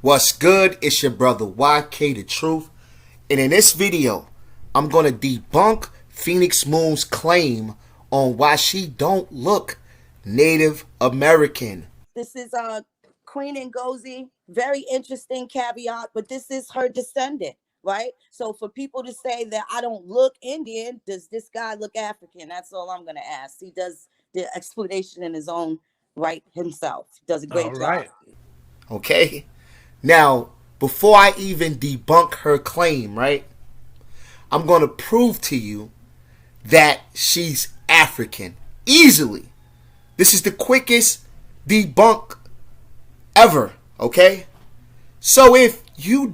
What's good? It's your brother YK the Truth, and in this video I'm gonna debunk Phoenix Moon's claim on why she don't look Native American. This is Queen Njinga. Very interesting caveat, but this is her descendant, right? So for people to say that I don't look Indian, does this guy look African? That's all I'm gonna ask. He does the explanation in his own right himself. He does a great job. Okay. Now, before I even debunk her claim, right, I'm going to prove to you that she's African. Easily. This is the quickest debunk ever, okay? So if you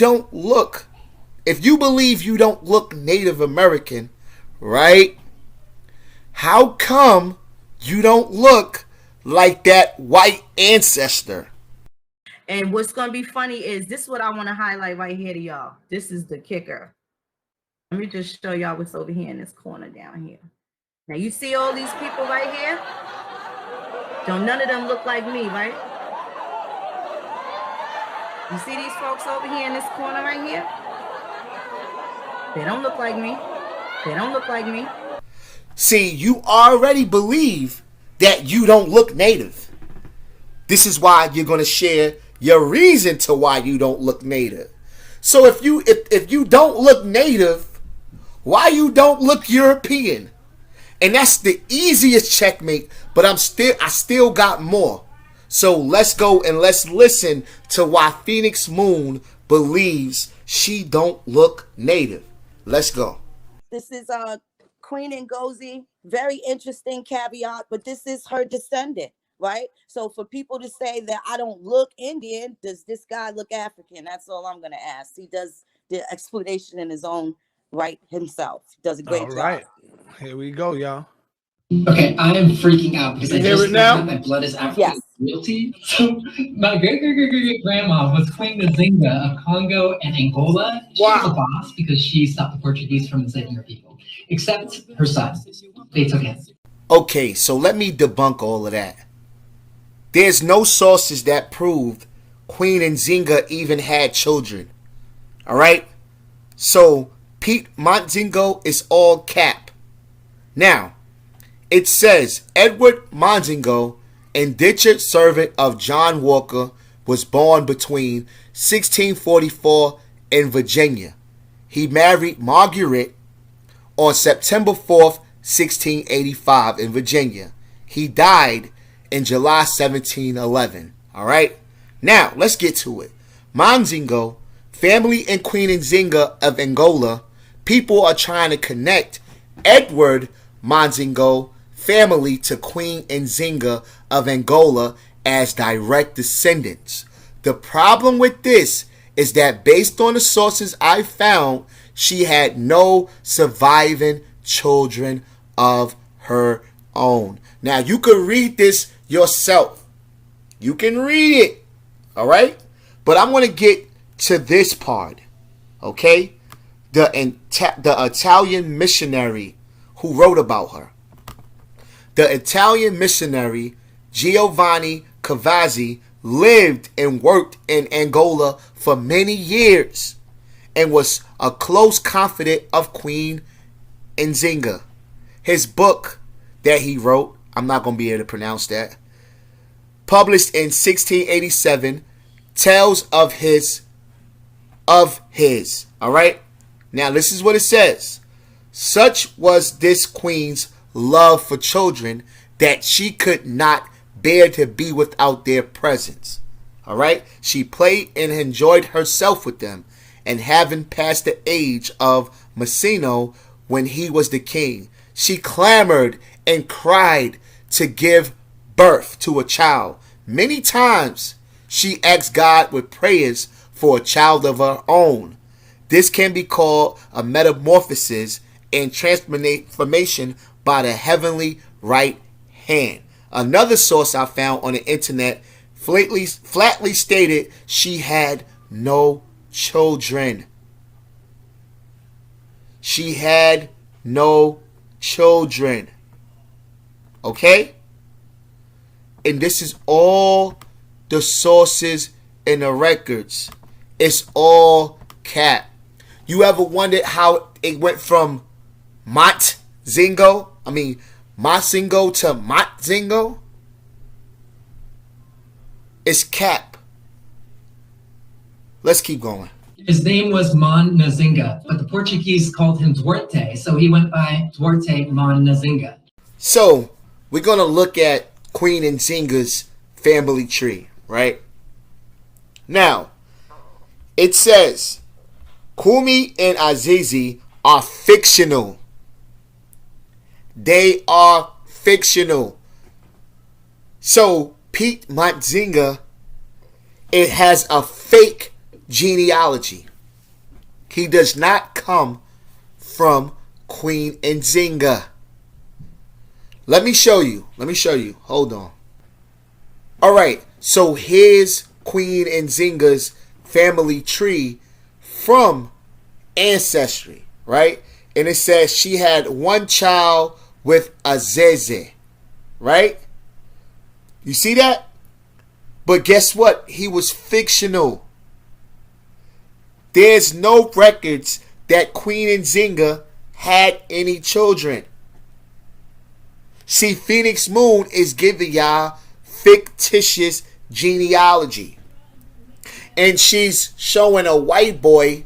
believe you don't look Native American, right, how come you don't look like that white ancestor? And what's going to be funny is this is what I want to highlight right here to y'all. This is the kicker. Let me just show y'all what's over here in this corner down here. Now, you see all these people right here? Don't none of them look like me, right? You see these folks over here in this corner right here? They don't look like me. They don't look like me. See, you already believe that you don't look Native. This is why you're going to share your reason to why you don't look Native. So if you don't look Native, why you don't look European? And that's the easiest checkmate, but I still got more. So let's go and let's listen to why Phoenix Moon believes she don't look Native. Let's go. This is Queen Njinga. Very interesting caveat, but this is her descendant, right? So for people to say that I don't look Indian, does this guy look African? That's all I'm going to ask. He does the explanation in his own right himself. He does a great job. All right. Here we go, y'all. Okay, I am freaking out because I just found out my blood is African royalty. So my great-great-great-great-grandma was Queen Njinga of Congo and Angola. She was a boss because she stopped the Portuguese from enslaving her people. Except her son. They took him. Okay, so let me debunk all of that. There's no sources that proved Queen Nzinga even had children. Alright? So, Pete Mozingo is all cap. Now, it says, Edward Mozingo, indentured servant of John Walker, was born between 1644 in Virginia. He married Margaret on September 4th, 1685 in Virginia. He died in July 1711. Alright? Now, let's get to it. Mozingo, family in Queen Njinga of Angola, people are trying to connect Edward Mozingo family to Queen Njinga of Angola as direct descendants. The problem with this is that based on the sources I found, she had no surviving children of her own. Now, you can read this yourself. You can read it. All right? But I'm going to get to this part. Okay? The Italian missionary who wrote about her. The Italian missionary Giovanni Cavazzi lived and worked in Angola for many years and was a close confidant of Queen Njinga. His book that he wrote, I'm not going to be able to pronounce that, published in 1687, tells of his. All right? Now, this is what it says. Such was this queen's love for children that she could not bear to be without their presence. All right? She played and enjoyed herself with them, and having passed the age of Messino when he was the king, she clamored and cried to give birth to a child. Many times she asked God with prayers for a child of her own. This can be called a metamorphosis and transformation by the heavenly right hand. Another source I found on the internet flatly stated she had no children. She had no children. Okay? And this is all the sources and the records. It's all cap. You ever wondered how it went from Mozingo to Mozingo? It's cap. Let's keep going. His name was Nzinga, but the Portuguese called him Duarte, so he went by Duarte Nzinga. So, we're going to look at Queen Nzinga's family tree, right? Now, it says, Kumi and Azizi are fictional. They are fictional. So, Pete Njinga, it has a fake genealogy. He does not come from Queen Njinga. Let me show you. Hold on. All right. So here's Queen Nzinga's family tree from Ancestry, right? And it says she had one child with Azeze, right? You see that? But guess what? He was fictional. There's no records that Queen Njinga had any children. See, Phoenix Moon is giving y'all fictitious genealogy. And she's showing a white boy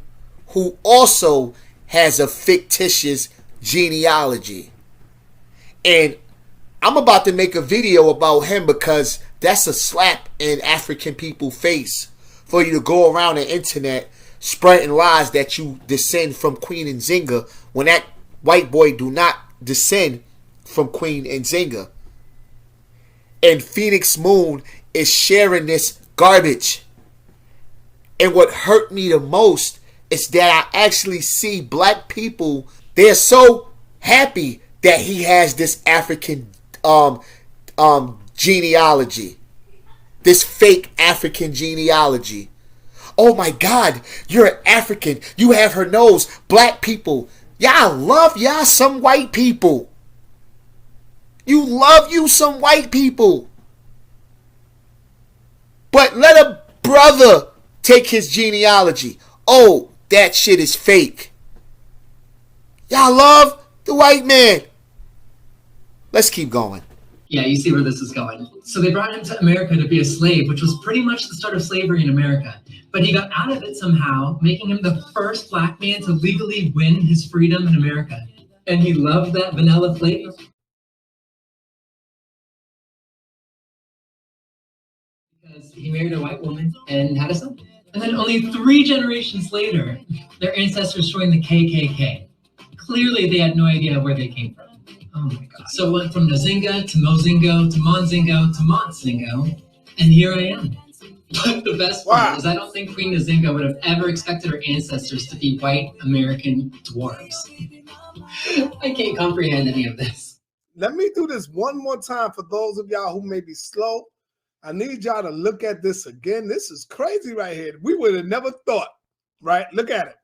who also has a fictitious genealogy. And I'm about to make a video about him because that's a slap in African people's face for you to go around the internet spreading lies that you descend from Queen Njinga when that white boy do not descend from Queen Njinga. And Phoenix Moon is sharing this garbage. And what hurt me the most is that I actually see black people, they're so happy that he has this African genealogy. This fake African genealogy. Oh my God, you're an African. You have her nose. Black people. Y'all love y'all some white people. You love you some white people. But let a brother take his genealogy. Oh, that shit is fake. Y'all love the white man. Let's keep going. Yeah, you see where this is going. So they brought him to America to be a slave, which was pretty much the start of slavery in America. But he got out of it somehow, making him the first black man to legally win his freedom in America. And he loved that vanilla flavor. Because he married a white woman and had a son. And then only 3 generations later, their ancestors joined the KKK. Clearly, they had no idea where they came from. Oh my God. So it went from Nzinga to Mozingo to Monzingo to Montzingo, and here I am. But the best part is I don't think Queen Njinga would have ever expected her ancestors to be white American dwarves. I can't comprehend any of this. Let me do this one more time for those of y'all who may be slow. I need y'all to look at this again. This is crazy right here. We would have never thought, right? Look at it,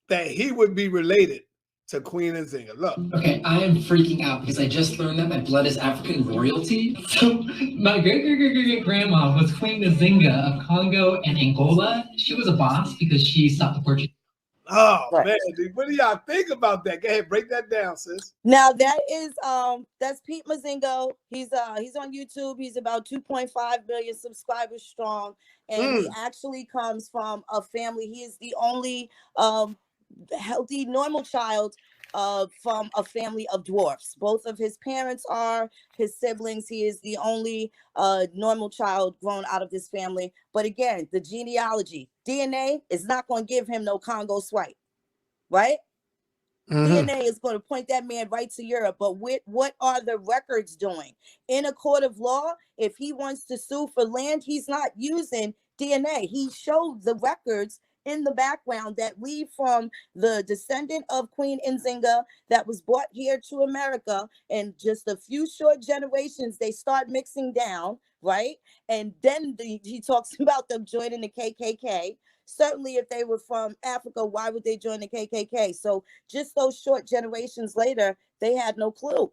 that he would be related to Queen Njinga. Look. Okay, I am freaking out because I just learned that my blood is African royalty. So my great-great-great-great-grandma was Queen Njinga of Congo and Angola. She was a boss because she stopped the Portuguese. Oh man, dude, what do y'all think about that? Go ahead, break that down, sis. Now that is that's Pete Mozingo. He's on YouTube. He's about 2.5 million subscribers strong, and he actually comes from a family. He is the only healthy, normal child from a family of dwarfs. Both of his parents are his siblings. He is the only normal child grown out of this family. But again, the genealogy, DNA is not going to give him no Congo swipe, right? DNA is going to point that man right to Europe. But what are the records doing? In a court of law, if he wants to sue for land, he's not using DNA. He showed the records in the background that lead from the descendant of Queen Njinga that was brought here to America, and just a few short generations they start mixing down, right? And then he talks about them joining the KKK. Certainly if they were from Africa, why would they join the KKK? So just those short generations later, they had no clue.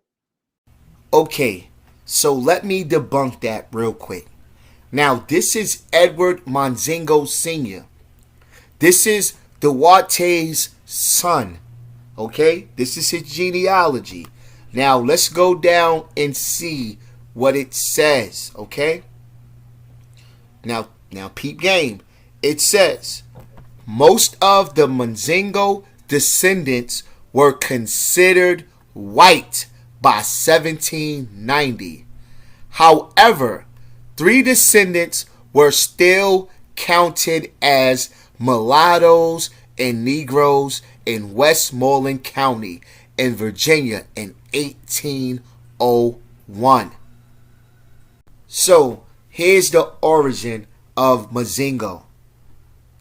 Okay, so let me debunk that real quick. Now, this is Edward Mozingo Sr. This is Duarte's son. Okay? This is his genealogy. Now, let's go down and see what it says. Okay? Now peep game. It says, most of the Mozingo descendants were considered white by 1790. However, 3 descendants were still counted as mulattoes and Negroes in Westmoreland County in Virginia in 1801. So, here's the origin of Mozingo.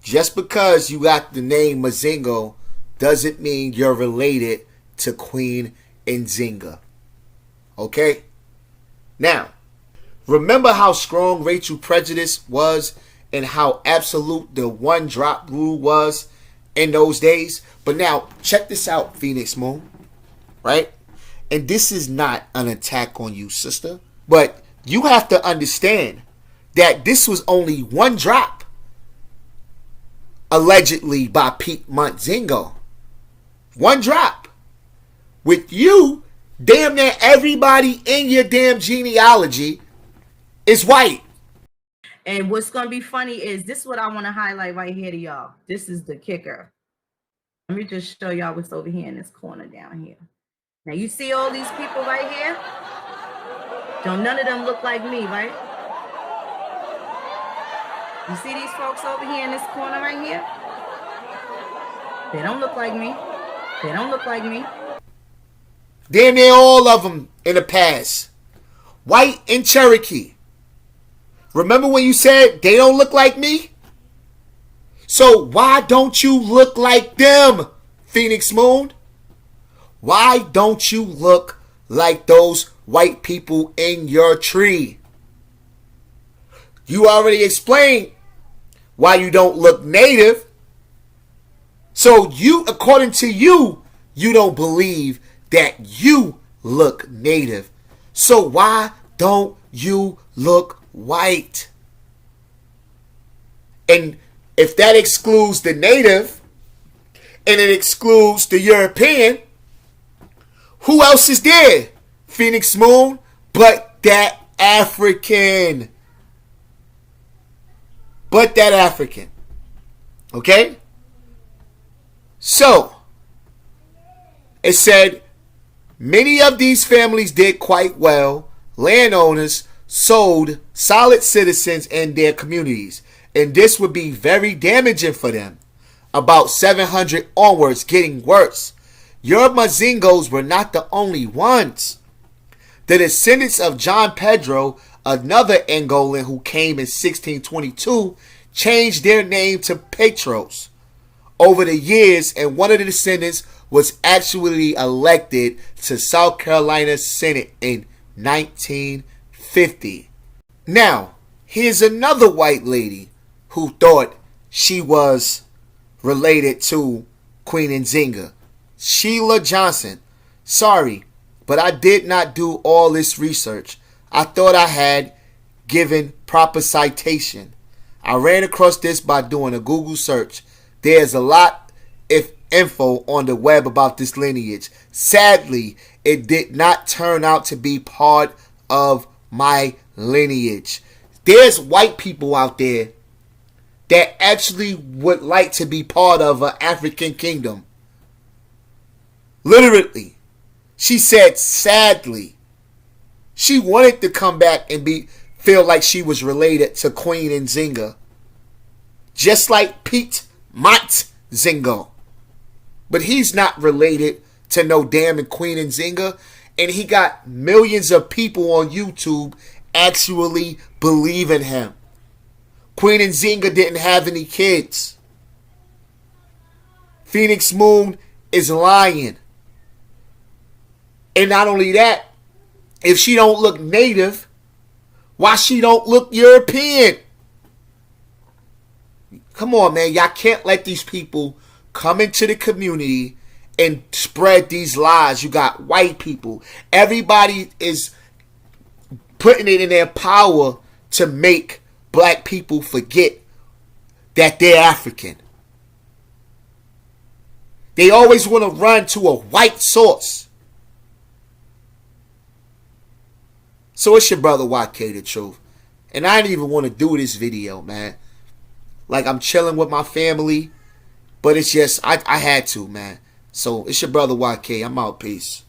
Just because you got the name Mozingo doesn't mean you're related to Queen Njinga. Okay? Now, remember how strong racial prejudice was and how absolute the one drop rule was in those days? But now, check this out, Phoenix Moon. Right? And this is not an attack on you, sister. But you have to understand that this was only one drop, allegedly by Pete Mozingo. One drop. With you, damn near everybody in your damn genealogy is white. And what's going to be funny is this is what I want to highlight right here to y'all. This is the kicker. Let me just show y'all what's over here in this corner down here. Now, you see all these people right here? Don't none of them look like me, right? You see these folks over here in this corner right here? They don't look like me. They don't look like me. Damn near all of them in the past. White and Cherokee. Remember when you said they don't look like me? So why don't you look like them, Phoenix Moon? Why don't you look like those white people in your tree? You already explained why you don't look native. So you, according to you, you don't believe that you look native. So why don't you look white? And if that excludes the native and it excludes the European, who else is there, Phoenix Moon, but that African? But that African. Okay? So, it said, many of these families did quite well. Landowners sold solid citizens in their communities, and this would be very damaging for them. About 700 onwards, getting worse. Your Mozingos were not the only ones. The descendants of John Pedro, another Angolan who came in 1622, changed their name to Petros over the years, and one of the descendants was actually elected to South Carolina Senate in 1950. Now, here's another white lady who thought she was related to Queen Njinga. Sheila Johnson. Sorry, but I did not do all this research. I thought I had given proper citation. I ran across this by doing a Google search. There's a lot of info on the web about this lineage. Sadly, it did not turn out to be part of my lineage. There's white people out there that actually would like to be part of an African kingdom. Literally. She said sadly. She wanted to come back and feel like she was related to Queen Njinga. Just like Pete Mozingo. But he's not related to no damn Queen Njinga. And he got millions of people on YouTube actually believing him. Queen Nzinga didn't have any kids. Phoenix Moon is lying. And not only that, if she don't look native, why she don't look European? Come on, man. Y'all can't let these people come into the community and spread these lies. You got white people. Everybody is putting it in their power to make black people forget that they're African. They always want to run to a white source. So it's your brother YK the Truth. And I didn't even want to do this video, man. Like, I'm chilling with my family. But it's just, I had to, man. So it's your brother YK. I'm out. Peace.